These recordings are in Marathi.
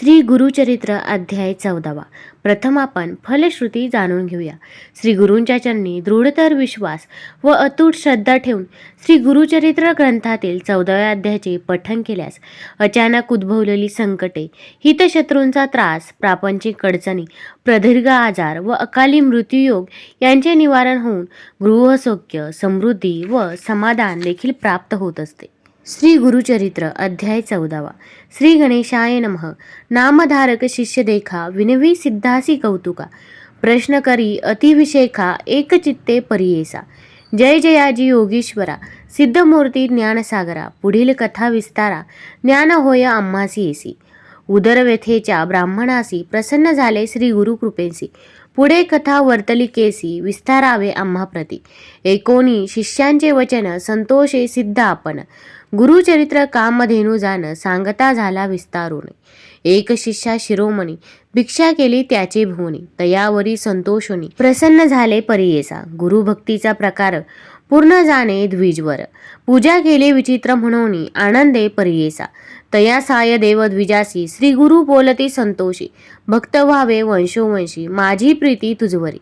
श्री गुरुचरित्र अध्याय 14. प्रथम आपण फलश्रुती जाणून घेऊया. श्री गुरूंच्या चरणी दृढतर विश्वास व अतूट श्रद्धा ठेवून श्री गुरुचरित्र ग्रंथातील 14व्या अध्यायाचे पठण केल्यास अचानक उद्भवलेली संकटे, हितशत्रूंचा त्रास, प्रापंचिक अडचणी, प्रदीर्घ आजार व अकाली मृत्यूयोग यांचे निवारण होऊन गृहसौख्य, समृद्धी व समाधान देखील प्राप्त होत असते. श्री गुरुचरित्र अध्याय 14. श्री गणेशाय नमः. नामधारक शिष्य देखा विनवी सिद्धासी कौतुका. प्रश्न करी अतिविशेखा एकचित्ते परियेसा. जय जयाजी योगीश्वरा. सिद्धमूर्ती ज्ञानसागरा. पुढील कथा विस्तारा. ज्ञान होय आम्हासी येसी. उदरव्यथेच्या ब्राह्मणासी प्रसन्न झाले श्री गुरुकृपेसी. पुढे कथा वर्तली केसी विस्तारावे आम्हा प्रती. एकोणी शिष्यांचे वचन संतोषे सिद्ध आपण. गुरुचरित्र कामधेनू जाण सांगता झाला विस्तारून. एक शिष्या शिरोमणी भिक्षा केली त्याची भुवनी. तयावरी संतोषोनी प्रसन्न झाले परियेसा. गुरुभक्तीचा प्रकार पूर्ण जाणे द्विजवर. पूजा केली विचित्र म्हणून आनंदे परियेसा. तया साय देव द्विजासी श्री गुरु बोलती संतोषी. भक्त व्हावे वंशोवंशी माझी प्रीती तुझवरी.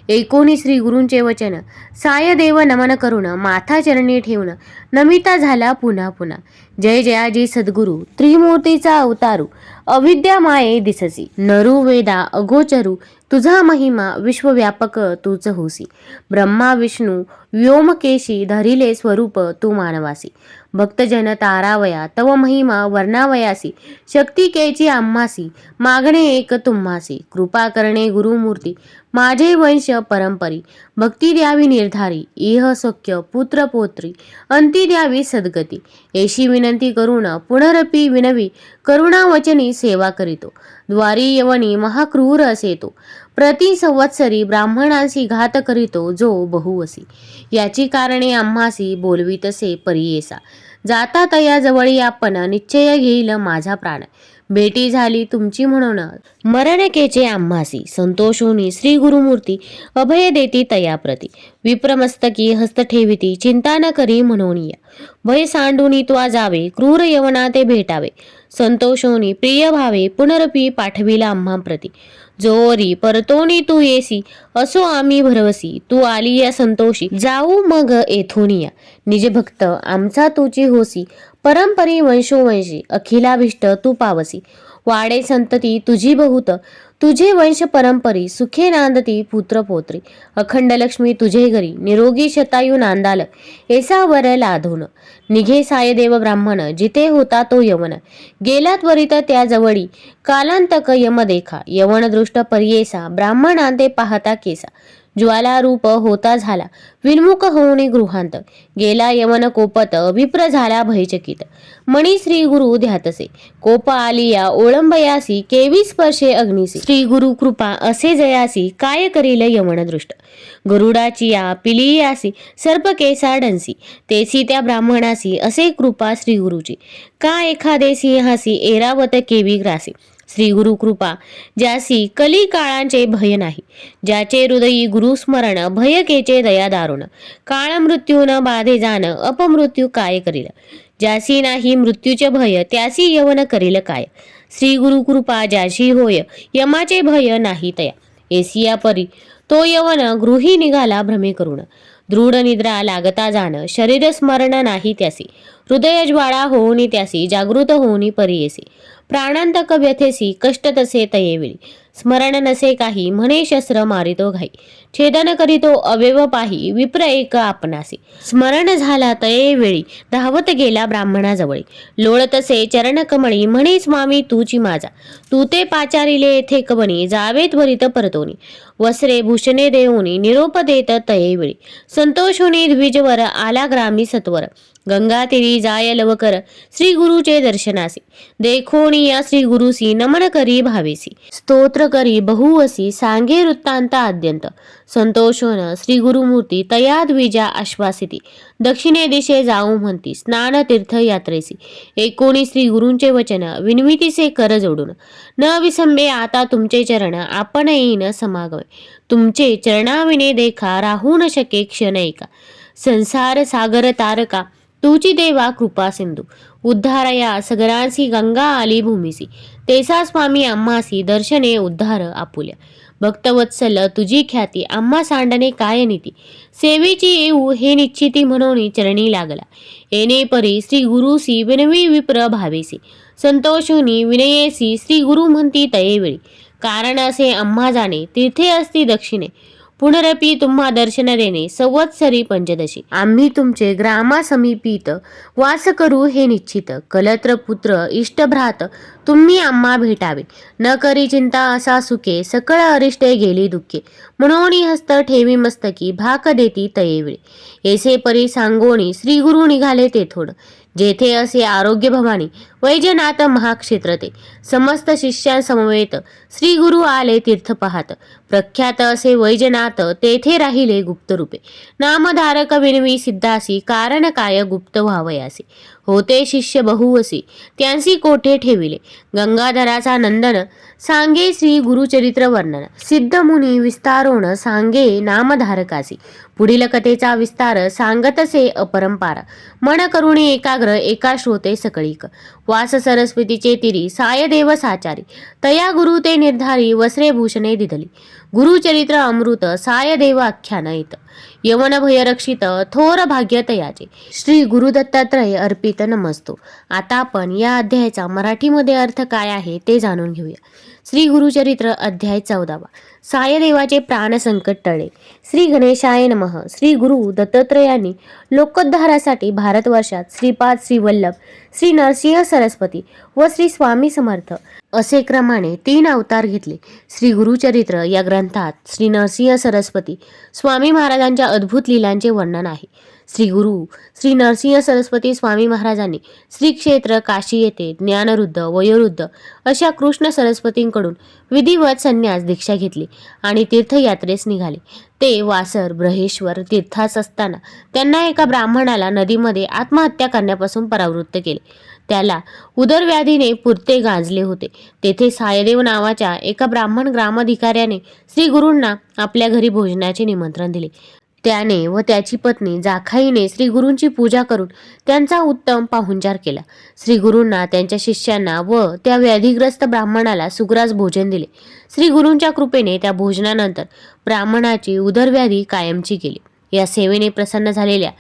एकोणी श्री गुरूंचे वचन साय देव नमन करून माथा चरणी ठेवून नमिता झाला पुन्हा पुन्हा. जय जयाजी सद्गुरु त्रिमूर्तीचा अवतारू. अविद्या माये दिससी. नरु वेदा अगोचरू तुझा महिमा विश्वव्यापक तूच होसी. ब्रह्मा विष्णू व्योमकेशी धरिले स्वरूप तू मानवासी. भक्तजन तारावया तव महिमा वर्णावयासी. शक्ती केची आम्हासी मागणे एक तुम्हासी. कृपा करणे गुरुमूर्ती माझे वंश परंपरी. भक्ती द्यावी निर्धारी इह सौख्य पुत्र पोत्री. अंती द्यावी सद्गती. येशी विनंती करून पुनरपी विनवी करुणा वचनी सेवा करीतो. द्वारी यवनी महाक्रूर असे तो. प्रति संवत्सरी ब्राह्मणांसी घात करीतो जो बहुवसी. याची कारणे आम्हासी बोलवीतसे परियेसा. जाता तया जवळी आपण निश्चय घेईल माझा प्राण. भेटी झाली तुमची म्हणून मरणकेचे आम्हासी. संतोषोनी श्री गुरुमूर्ती अभय देती तया प्रती. विप्रमस्तकी हस्त ठेविती चिंता न करी म्हणून या. भय सांडूनी त्वा जावे क्रूर यवना ते भेटावे. संतोषोनी प्रिय भावे पुनरपी पाठविला आम्हा प्रती. जोरी परतोनी तू येसी असो आम्ही भरवसी. तू आली या संतोषी जाऊ मग येथोनिया. निज भक्त आमचा तुची होसी. परंपरी वंशोवंशी अखिलाभिष्ट तू पावसी. वाडे संतती तुझी बहुत तुझे वंश परंपरी. सुखे नांदती पुत्र पोत्री. अखंड लक्ष्मी तुझे घरी निरोगी शतायू नांदाल एसा वर लाधून. निघे साय देव ब्राह्मण जिथे होता तो यवन. गेला त्वरित त्या जवळी कालांतक यम देखा. यवन दृष्ट परियेसा ब्राह्मणांते पाहता केसा. ज्वाला रूप होता झाला विन्मुख होऊन गृहांत. गेला यवन कोपत विप्र झाला भयचकित. मणी श्री गुरु ध्यातसे कोप आलिया ओळंबयासी. केवी स्पर्शे अग्निसी. श्री गुरु कृपा असे जयासी काय करील यवन दृष्ट. गरुडाची या पिलियासी सर्प केसा डंसी. तेसी त्या ब्राह्मणासी असे कृपा श्री गुरुची. का एखादे सिंहासी एरावत केवी ग्रासी. श्री गुरु कृपा ज्यासी कली काळांचे भय नाही. ज्याचे हृदयी गुरुस्मरण भयकेचे दया दारुण. काळ मृत्यू न बाधे जाण अपमृत्यू काय करील. ज्यासी नाही मृत्यूचे भय त्यासी यवन करील काय. श्री गुरु कृपा ज्याशी होय यमाचे भय नाही तया. एसिया परी तो यवन गृही निघाला भ्रमे करून. दृढ निद्रा लागता जाण शरीर स्मरण नाही त्यासी. हृदय ज्वाळा होऊनी त्यासी जागृत होऊनी परियेसी. प्राणांतक व्यथेसी कष्ट तसे तयेवेळी. स्मरण नसे काही म्हणे शस्त्र मारितो घाई. छेदन करीतो अवेव पाही विप्र एक आपणासी. स्मरण झाला तयेवेळी धावत गेला ब्राह्मणाजवळी. लोळतसे चरण कमळी म्हणे स्वामी तूची माझा. तू ते पाचारिले येथे कवणी जावे त्वरित परतोनी. वस्त्रे भूषणे देऊनी निरोप देत तयेवेळी. संतोषोनी द्विजवर आला ग्रामी सत्वर. गंगा तिरी जाय लवकर श्री गुरुचे दर्शनासी. देखोनी या श्री गुरुसी नमन करी भावेसी. स्तोत्र करी बहुवसी सांगे वृत्तांत आद्यंत. संतोषोन श्री गुरुमूर्ती तया द्विजा आश्वासिती. दक्षिणे दिशे जाऊ म्हणती स्नान तीर्थ यात्रेसी. एकोणी श्री गुरूंचे वचन विनवितीसे कर जोडून. न विसंबे आता तुमचे चरण आपण येईन समागमे. तुमचे चरणाविने देखा राहू न शके क्षण एका. संसार सागर तारका तुची देवा कृपा सिंधू उद्धारया सगरांसी गंगा आली भूमिसी तेसा स्वामी आम्हासी दर्शने उद्धार आपुल्या भक्तवत्सल तुझी ख्याती आम्हा सांडणे काय नीती सेवेची येऊ हे निश्चिती म्हणून चरणी लागला येणे परी श्री गुरुसी विनवी विप्र भावेसी संतोषुनी विनयेसी श्री गुरु म्हणती तयेवेळी कारण असे आम्हा जाणे तीर्थे असती दक्षिणे पुनरपी तुम्हा दर्शन देणे संवत्सरी पंचदशी आम्ही तुमचे ग्रामासमीपीत वास करू हे निश्चित कलत्र पुत्र इष्टभ्रात तुम्ही आम्हा भेटावे न करी चिंता असा सुखे सकळ अरिष्टे गेली दुःखे म्हणून हस्त ठेवी मस्तकी भाक देती तयेवेळी ऐसे परी सांगोणी श्री गुरु निघाले तेथोड जेथे असे आरोग्य भवानी वैजनाथ महाक्षेत्र ते समस्त शिष्यांसमवेत श्री गुरु आले तीर्थ पाहत प्रख्यात असे वैजनाथ तेथे राहिले गुप्त रूपे नामधारक विनवी सिद्धासी कारण काय गुप्त व्हावयासी होते शिष्य बहुवसी त्यांसी कोठे ठेविले गंगाधराचा नंदन सांगे श्री गुरुचरित्र वर्णन सिद्ध मुनी विस्तारोण सांगे नामधारकासी पुढील कथेचा विस्तार सांगतसे अपरंपार मन करुणी एकाग्र एका श्रोते सकळीक वास सरस्वतीचे तिरी सायदेव साचारी तया गुरु ते निर्धारी वस्त्रे भूषणे दिधली गुरुचरित्र अमृत सायदेव आख्यान येत यवन भयरक्षित थोर भाग्य तयाचे श्री गुरु दत्तात्रय अर्पित नमस्तो. आता आपण या अध्यायाचा मराठीमध्ये अर्थ काय आहे ते जाणून घेऊया. श्री गुरुचरित्र अध्याय 14. सायदेवाचे प्राण संकट टळले. श्री गणेशाय नमः. श्री गुरु दत्तात्रयांनी लोकोद्धारासाठी भारतवर्षात श्रीपाद श्री वल्लभ श्री नरसिंह सरस्वती व श्री स्वामी समर्थ असे क्रमाने 3 अवतार घेतले. श्री गुरुचरित्र या ग्रंथात श्री नरसिंह सरस्वती स्वामी महाराजांच्या अद्भुत लीलांचे वर्णन आहे. श्री गुरु श्री नरसिंह सरस्वती स्वामी महाराजांनी श्री क्षेत्र काशी येथे ज्ञानरुद्ध वयोरुद्ध अशा कृष्ण सरस्वतींकडून विधिवत संन्यास दीक्षा घेतली आणि तीर्थयात्रेस निघाले. ते वासर ब्रहेश्वर तीर्थास असताना त्यांना एका ब्राह्मणाला नदीमध्ये आत्महत्या करण्यापासून परावृत्त केले. त्याला उदरव्याधीने पुरते गांजले होते. तेथे सायदेव नावाच्या एका ब्राह्मण ग्रामाधिकाऱ्याने श्री गुरूंना आपल्या घरी भोजनाचे निमंत्रण दिले. त्याने व त्याची पत्नी जाखाईने श्री गुरूंची पूजा करून त्यांचा उत्तम पाहुणचार केला. श्री गुरूंना त्यांच्या शिष्यांना व त्या व्याधीग्रस्त ब्राह्मणाला सुग्रास भोजन दिले. श्री गुरूंच्या कृपेने त्या भोजनानंतर ब्राह्मणाची उदरव्याधी कायमची केली. या सेवेने प्रसन्न झालेल्या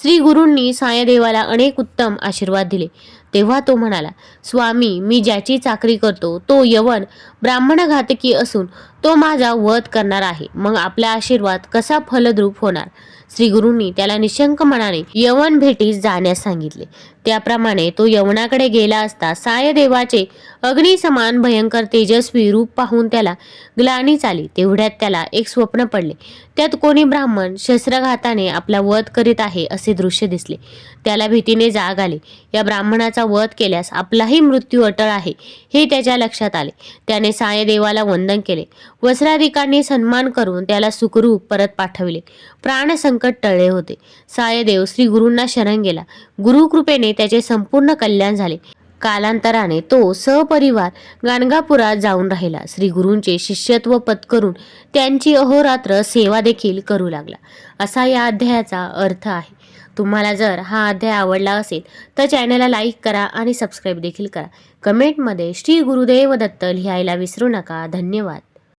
श्री गुरूंनी सायदेवाला अनेक उत्तम आशीर्वाद दिले. तेव्हा तो म्हणाला, स्वामी, मी ज्याची चाकरी करतो तो यवन ब्राह्मणघातकी असून तो माझा वध करणार आहे. मग आपला आशीर्वाद कसा फलद्रूप होणार? श्री गुरूंनी त्याला निशंक मनाने यवन भेटीस जाण्यास सांगितले. त्याप्रमाणे तो यवनाकडे गेला असता सायदेवाचे अग्निसमान भयंकर तेजस्वी रूप पाहून त्याला ग्लानीच आली. तेवढ्यात त्याला एक स्वप्न पडले. त्यात कोणी ब्राह्मण शस्त्रघाताने आपला वध करीत आहे असे दृश्य दिसले. त्याला भीतीने जाग आली. या ब्राह्मणाचा वध केल्यास आपलाही मृत्यू अटळ आहे हे त्याच्या लक्षात आले. त्याने सायदेवाला वंदन केले. वस्त्राधिकांनी सन्मान करून त्याला सुखरूप परत पाठविले. प्राणसंकट टळले होते. सायदेव श्री गुरूंना शरण गेला. गुरुकृपेने त्याचे संपूर्ण कल्याण झाले. कालांतराने तो सहपरिवार गाणगापुरात जाऊन राहिला. श्री गुरूंचे शिष्यत्व पत्करून त्यांची अहोरात्र सेवा देखील करू लागला. असा या अध्यायाचा अर्थ आहे. तुम्हाला जर हा अध्याय आवडला असेल तर चॅनलला लाईक करा आणि सबस्क्राईब देखील करा. कमेंटमध्ये श्री गुरुदेव दत्त लिहायला विसरू नका. धन्यवाद.